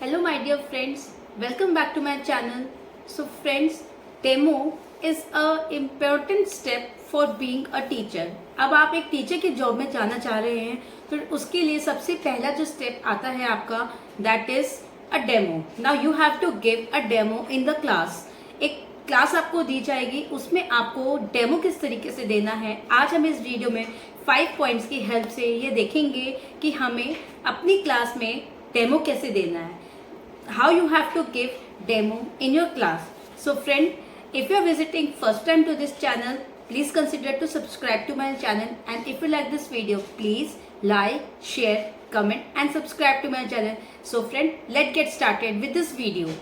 Hello my dear friends, welcome back to my channel. So friends, demo is a important step for being a teacher. अब आप एक teacher की job में जाना चाह रहे हैं तो उसके लिए सबसे पहला जो स्टेप आता है आपका that is a demo. Now you have to give a demo in the class. एक क्लास आपको दी जाएगी, उसमें आपको डेमो किस तरीके से देना है. आज हम इस वीडियो में 5 पॉइंट्स की हेल्प से ये देखेंगे कि हमें अपनी क्लास में डेमो कैसे देना है. How you have to give demo in your class. So friend, if you are visiting first time to this channel, please consider to subscribe to my channel, and if you like this video, please like, share, comment and subscribe to my channel. So friend, let's get started with this video.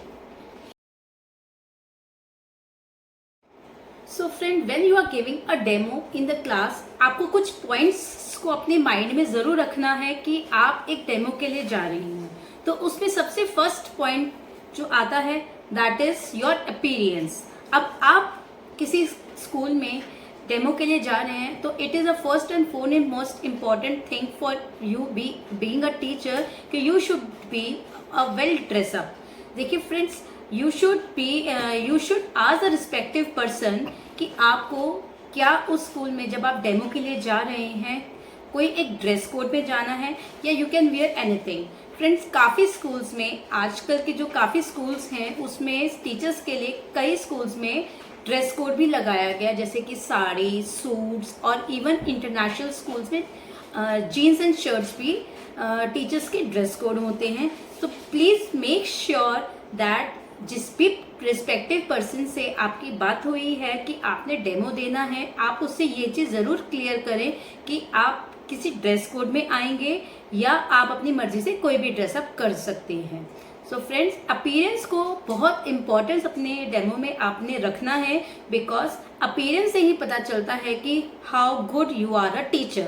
So friend, when you are giving a demo in the class, आपको कुछ points को अपने mind में जरूर रखना है कि आप एक डेमो के लिए जा रही हैं. तो उसमें सबसे फर्स्ट पॉइंट जो आता है दैट इज योर अपीयरेंस. अब आप किसी स्कूल में डेमो के लिए जा रहे हैं तो it is a first and most important thing for you being a teacher कि you should be a well dress up. देखिए friends, you should ask the respective person कि आपको क्या उस स्कूल में जब आप डेमो के लिए जा रहे हैं कोई एक ड्रेस कोड में जाना है या you can wear anything. Friends, काफ़ी स्कूल्स में आजकल के जो काफ़ी स्कूल्स हैं उसमें टीचर्स के लिए कई स्कूल्स में ड्रेस कोड भी लगाया गया, जैसे कि साड़ी, सूट्स और इवन इंटरनेशनल स्कूल्स में जीन्स एंड शर्ट्स भी टीचर्स के ड्रेस कोड होते हैं. तो प्लीज़ मेक श्योर दैट जिस भी रिस्पेक्टिव पर्सन से आपकी बात हुई है कि आपने डेमो देना है, आप उससे ये चीज़ ज़रूर क्लियर करें कि आप किसी ड्रेस कोड में आएंगे या आप अपनी मर्जी से कोई भी ड्रेसअप कर सकते हैं. सो फ्रेंड्स, अपीयरेंस को बहुत इम्पोर्टेंस अपने डेमो में आपने रखना है, बिकॉज अपीयरेंस से ही पता चलता है कि how good you are a teacher.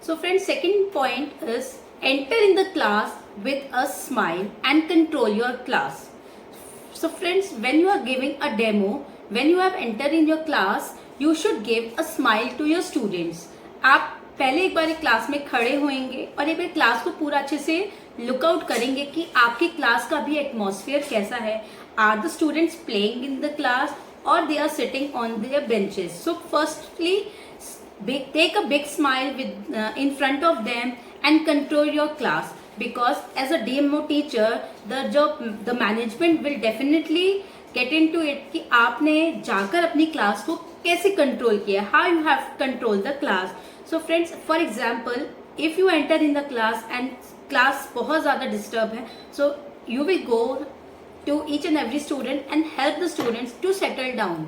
So friends, second point is enter in the class with a smile and control your class. So friends, when you are giving a demo, when you have entered in your class, you should give a smile to your students. आप पहले एक बार class में खड़े होंगे और एक बार class को पूरा अच्छे से लुकआउट करेंगे कि आपकी क्लास का भी एटमॉस्फेयर कैसा है. Are the students playing in the class और they are sitting on their benches. So firstly take a big smile in front of them and control your class, because as a demo teacher the management will definitely get into it कि आपने जाकर अपनी class को कैसे control किया, how you have controlled the class. So friends, for example, if you enter in the class and class बहुत ज़्यादा disturb है, so you will go to each and every student and help the students to settle down.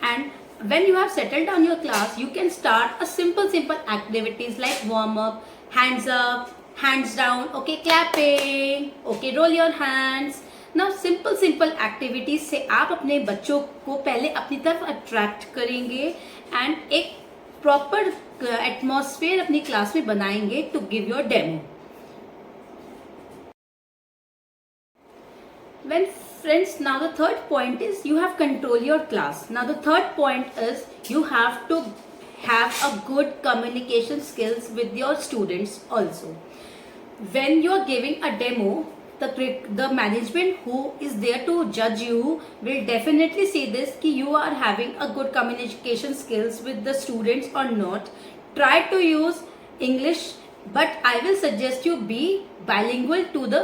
And when you have settled down your class, you can start a simple activities like warm up, hands up, hands down, okay, clapping, okay, roll your hands. Now simple activities से आप अपने बच्चों को पहले अपनी तरफ attract करेंगे and एक प्रॉपर एटमॉस्फेयर अपनी क्लास में बनाएंगे to give your demo. When friends, now the third point is you have control your class. Now the third point is you have to have a good communication skills with your students also. When you are giving a demo, the management who is there to judge you will definitely see this कि you are having a good communication skills with the students or not. Try to use English, but I will suggest you be bilingual to the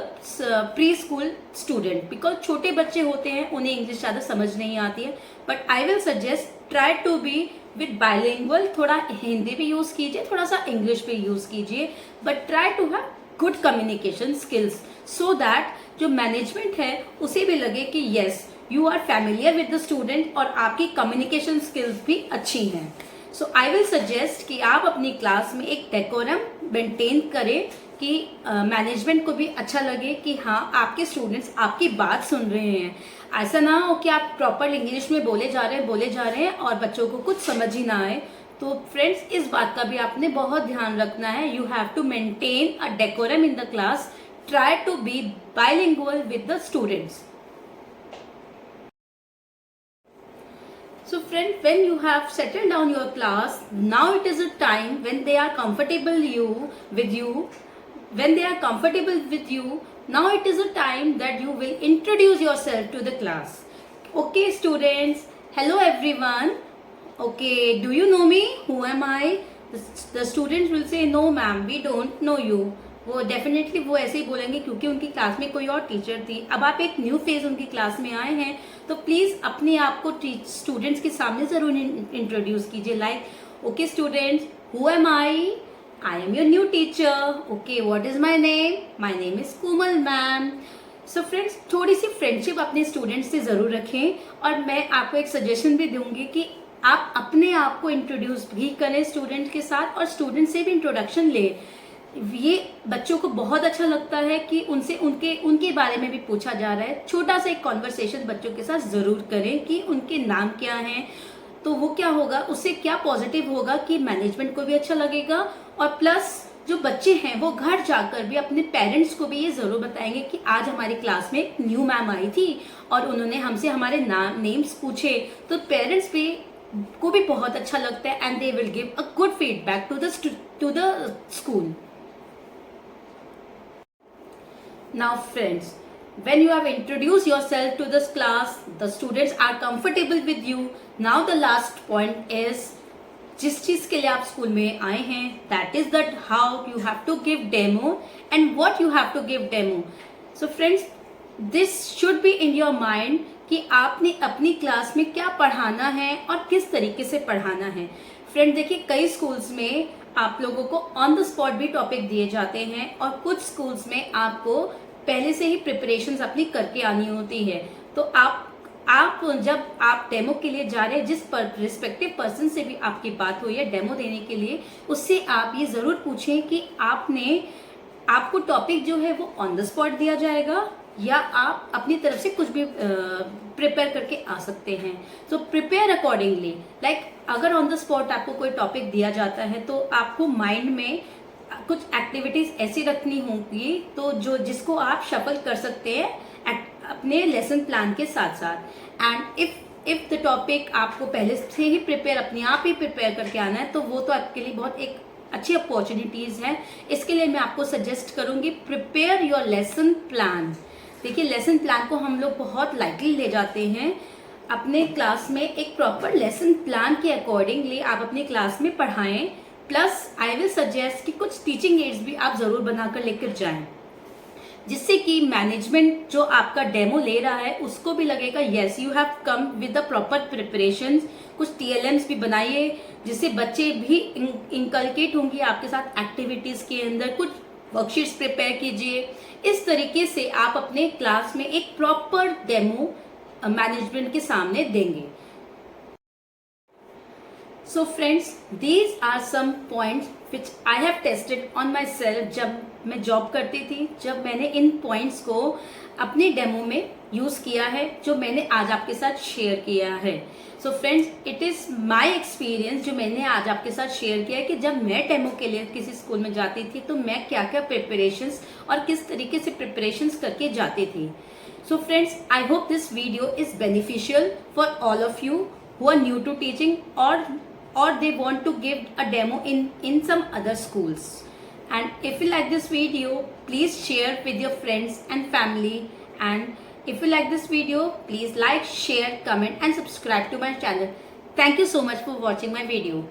preschool student, because छोटे बच्चे होते हैं उन्हें English ज़्यादा समझ नहीं आती है. But I will suggest try to be with bilingual. थोड़ा हिंदी भी यूज़ कीजिए, थोड़ा सा इंग्लिश भी यूज़ कीजिए, but try to have good communication skills so that जो मैनेजमेंट है उसे भी लगे कि yes you are familiar with the student और आपकी कम्युनिकेशन स्किल्स भी अच्छी हैं. सो आई विल सजेस्ट कि आप अपनी क्लास में एक डेकोरम मेंटेन करें कि मैनेजमेंट को भी अच्छा लगे कि हाँ आपके स्टूडेंट्स आपकी बात सुन रहे हैं. ऐसा ना हो कि आप प्रॉपर इंग्लिश में बोले जा रहे हैं और बच्चों को कुछ समझ ही ना आए. तो फ्रेंड्स, इस बात का भी आपने बहुत ध्यान रखना है. You have to maintain a decorum in the class. Try to be bilingual with the students. So friend, when you have settled down your class, now it is a time when they are comfortable with you. when they are comfortable with you, now it is a time that you will introduce yourself to the class. Okay, students. Hello, everyone. Okay, do you know me? Who am I? The students will say, no ma'am, we don't know you. वो definitely वो ऐसे ही बोलेंगे क्योंकि उनकी class में कोई और teacher थी. अब आप एक न्यू फेज उनकी क्लास में आए हैं, तो प्लीज अपने आप को स्टूडेंट्स के सामने जरूर इंट्रोड्यूस कीजिए. Like, okay students, who am I am your new teacher. Okay, what is my name? My name is Komal ma'am. So friends, थोड़ी सी फ्रेंडशिप अपने स्टूडेंट्स से जरूर रखें. और मैं आपको एक सजेशन भी दूंगी कि आप अपने आप को इंट्रोड्यूस भी करें स्टूडेंट के साथ, और स्टूडेंट से भी इंट्रोडक्शन लें. ये बच्चों को बहुत अच्छा लगता है कि उनसे उनके बारे में भी पूछा जा रहा है. छोटा सा एक कॉन्वर्सेशन बच्चों के साथ जरूर करें कि उनके नाम क्या हैं. तो वो क्या होगा, उससे क्या पॉजिटिव होगा कि मैनेजमेंट को भी अच्छा लगेगा, और प्लस जो बच्चे हैं वो घर जाकर भी अपने पेरेंट्स को भी ये जरूर बताएंगे कि आज हमारी क्लास में एक न्यू मैम आई थी और उन्होंने हमसे हमारे नेम्स पूछे. तो पेरेंट्स भी को भी बहुत अच्छा लगता है, and they will give a good feedback to the school. Now friends, when you have introduced yourself to this class, the students are comfortable with you. Now the last point is, जिस चीज के लिए आप school में आए हैं, that is that how you have to give demo and what you have to give demo. So friends, this should be in your mind कि आपने अपनी क्लास में क्या पढ़ाना है और किस तरीके से पढ़ाना है. फ्रेंड देखिए, कई स्कूल्स में आप लोगों को ऑन द स्पॉट भी टॉपिक दिए जाते हैं, और कुछ स्कूल्स में आपको पहले से ही प्रिपरेशंस अपनी करके आनी होती है. तो आप जब आप डेमो के लिए जा रहे हैं, जिस रिस्पेक्टिव पर्सन से भी आपकी बात हुई है डेमो देने के लिए, उससे आप ये जरूर पूछें कि आपको टॉपिक जो है वो ऑन द स्पॉट दिया जाएगा या आप अपनी तरफ से कुछ भी प्रिपेयर करके आ सकते हैं. So prepare accordingly. लाइक, अगर ऑन द स्पॉट आपको कोई टॉपिक दिया जाता है तो आपको माइंड में कुछ एक्टिविटीज ऐसी रखनी होंगी तो जिसको आप शफल कर सकते हैं अपने लेसन प्लान के साथ साथ. एंड इफ द टॉपिक आपको पहले से ही अपने आप ही प्रिपेयर करके आना है, तो वो तो आपके लिए बहुत एक अच्छी अपॉर्चुनिटीज है. इसके लिए मैं आपको सजेस्ट करूंगी, प्रिपेयर योर लेसन प्लान. देखिए, लेसन प्लान को हम लोग बहुत लाइटली ले जाते हैं. अपने क्लास में एक प्रॉपर लेसन प्लान के अकॉर्डिंगली आप अपनी क्लास में पढ़ाएं. प्लस आई विल सजेस्ट कि कुछ टीचिंग एड्स भी आप जरूर बनाकर लेकर जाएं, जिससे कि मैनेजमेंट जो आपका डेमो ले रहा है उसको भी लगेगा yes you have come with the proper preparation. कुछ TLMs भी बनाइए जिससे बच्चे भी इंकलकेट होंगे आपके साथ एक्टिविटीज के अंदर. कुछ वर्कशीट्स प्रिपेयर कीजिए. इस तरीके से आप अपने क्लास में एक प्रॉपर डेमो मैनेजमेंट के सामने देंगे. So friends, these are some points which I have tested on myself. जब मैं जॉब करती थी, जब मैंने इन पॉइंट्स को अपने डेमो में यूज किया है, जो मैंने आज आपके साथ शेयर किया है. So friends, it is my experience जो मैंने आज आपके साथ शेयर किया है कि जब मैं डेमो के लिए किसी स्कूल में जाती थी तो मैं क्या क्या प्रिपरेशंस और किस तरीके से प्रिपरेशंस करके जाती थी. So friends, I hope this video is beneficial for all of you who are new to teaching or they want to give a demo in some other schools. And if you like this video, please share with your friends and family. And if you like this video, please like, share, comment and subscribe to my channel. Thank you so much for watching my video.